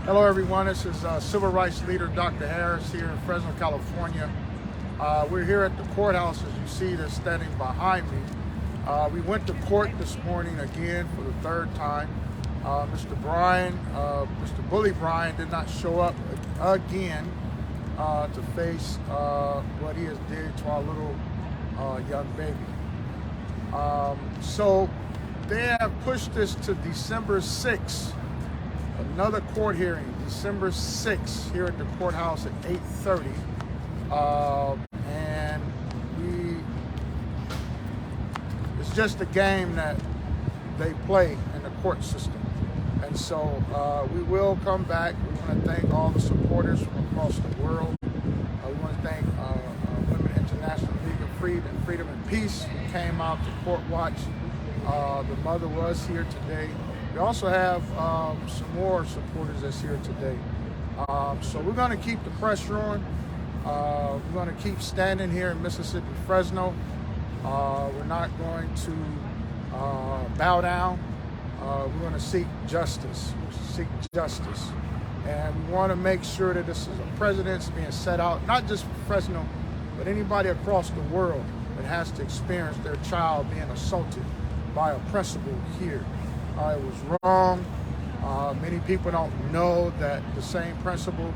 Hello everyone, this is Civil Rights Leader Dr. Harris here in Fresno, California. We're here at the courthouse, as you see, that's standing behind me. We went to court this morning again for the third time. Mr. Bully Bryan did not show up again to face what he has did to our little young baby. So they have pushed this to December 6th. Another court hearing, December 6th, here at the courthouse at 8:30. And it's just a game that they play in the court system. And so we will come back. We want to thank all the supporters from across the world. We want to thank Women International League of Freedom and Peace, who came out to court watch. The mother was here today. We also have some more supporters that's here today. So we're going to keep the pressure on. We're going to keep standing here in Mississippi, Fresno. We're not going to bow down. We're going to seek justice. And we want to make sure that this is a precedent being set out, not just for Fresno, but anybody across the world that has to experience their child being assaulted by a principal here. It was wrong. Many people don't know that the same principal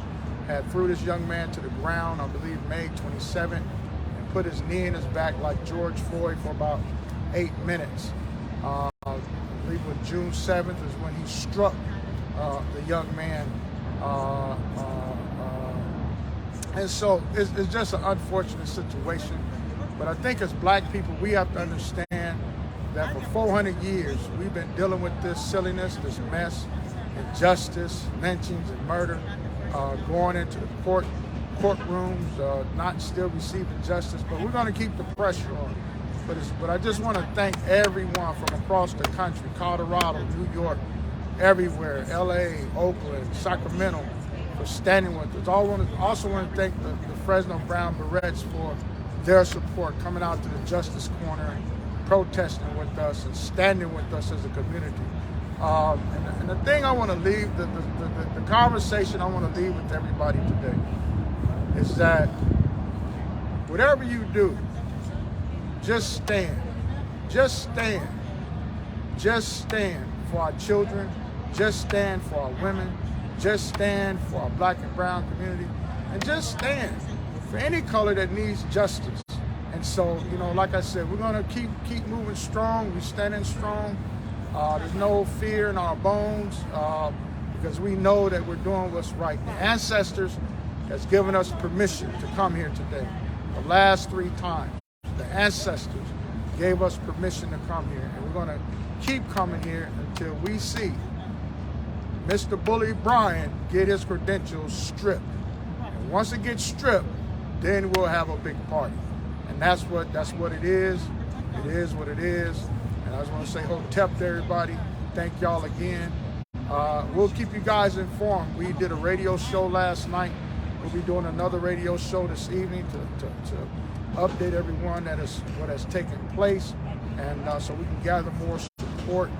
had threw this young man to the ground, I believe May 27th, and put his knee in his back like George Floyd for about 8 minutes. I believe on June 7th is when he struck the young man. And so it's just an unfortunate situation. But I think as black people, we have to understand that for 400 years, we've been dealing with this silliness, this mess, injustice, lynchings and murder, going into the courtrooms, not still receiving justice, but we're going to keep the pressure on. But I just want to thank everyone from across the country, Colorado, New York, everywhere, LA, Oakland, Sacramento, for standing with us. I also want to thank the Fresno Brown Berets for their support, coming out to the Justice Corner, protesting with us and standing with us as a community. And the thing I want to leave, the conversation I want to leave with everybody today is that whatever you do, just stand. Just stand. Just stand for our children. Just stand for our women. Just stand for our black and brown community. And just stand for any color that needs justice. And so, like I said, we're going to keep moving strong. We're standing strong. There's no fear in our bones because we know that we're doing what's right. The ancestors has given us permission to come here today. The last 3 times, the ancestors gave us permission to come here. And we're going to keep coming here until we see Mr. Bully Bryan get his credentials stripped. And once it gets stripped, then we'll have a big party. And that's what it is. It is what it is. And I just want to say Dept to everybody. Thank y'all again. We'll keep you guys informed. We did a radio show last night. We'll be doing another radio show this evening to update everyone that is what has taken place, and so we can gather more support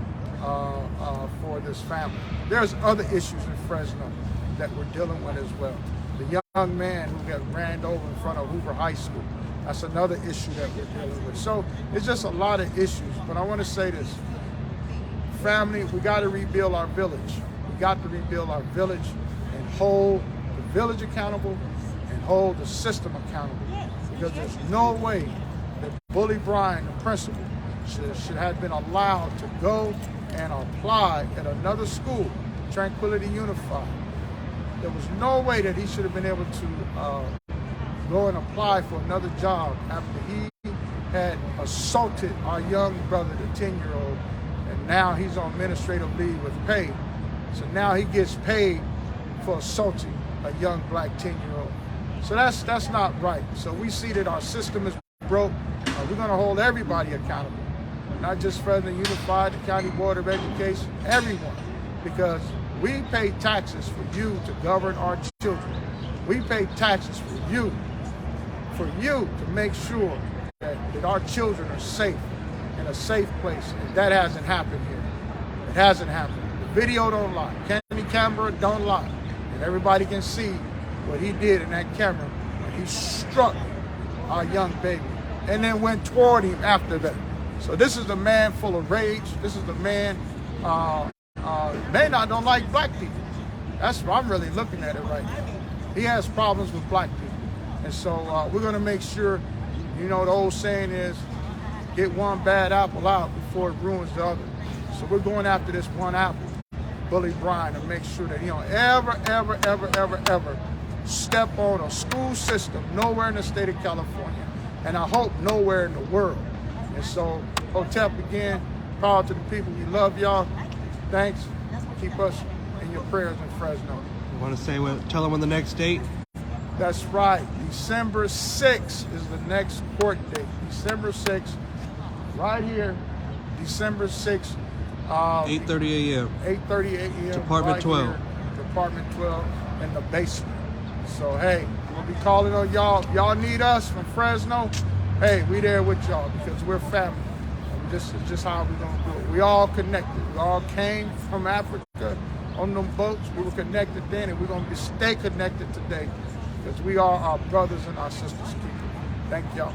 for this family. There's other issues in Fresno that we're dealing with as well. The young man who got ran over in front of Hoover High School. That's another issue that we're dealing with. So it's just a lot of issues, but I want to say this. Family, we got to rebuild our village. We got to rebuild our village and hold the village accountable and hold the system accountable. Because there's no way that Bully Bryan, the principal, should have been allowed to go and apply at another school, Tranquility Unified. There was no way that he should have been able to go and apply for another job after he had assaulted our young brother, the 10-year-old, and now he's on administrative leave with pay. So now he gets paid for assaulting a young black 10-year-old. So that's not right. So we see that our system is broke. We're going to hold everybody accountable, not just Fresno Unified, the County Board of Education, everyone, because we pay taxes for you to govern our children. We pay taxes for you to make sure that our children are safe in a safe place. And that hasn't happened here. It hasn't happened. The video don't lie. Camera don't lie. Everybody can see what he did in that camera when he struck our young baby and then went toward him after that. So this is the man full of rage. This is the man may not don't like black people. That's what I'm really looking at it right now. He has problems with black people. And so we're gonna make sure, you know, the old saying is, get one bad apple out before it ruins the other. So we're going after this one apple, Bully Brian, to make sure that he don't ever step on a school system nowhere in the state of California, and I hope nowhere in the world. And so, Dept, again, proud to the people. We love y'all. Thanks. Keep us in your prayers in Fresno. You want to say tell them when the next date? That's right. December 6th is the next court date. December 6th, right here. December 6th. 8:30 a.m. 8:30 a.m. Department right 12. Here, Department 12 in the basement. So, hey, we'll be calling on y'all. If y'all need us from Fresno, hey, we there with y'all because we're family. And this is just how we're going to do it. We all connected. We all came from Africa on them boats. We were connected then, and we're going to stay connected today because we are our brothers and our sisters' keepers. Thank y'all.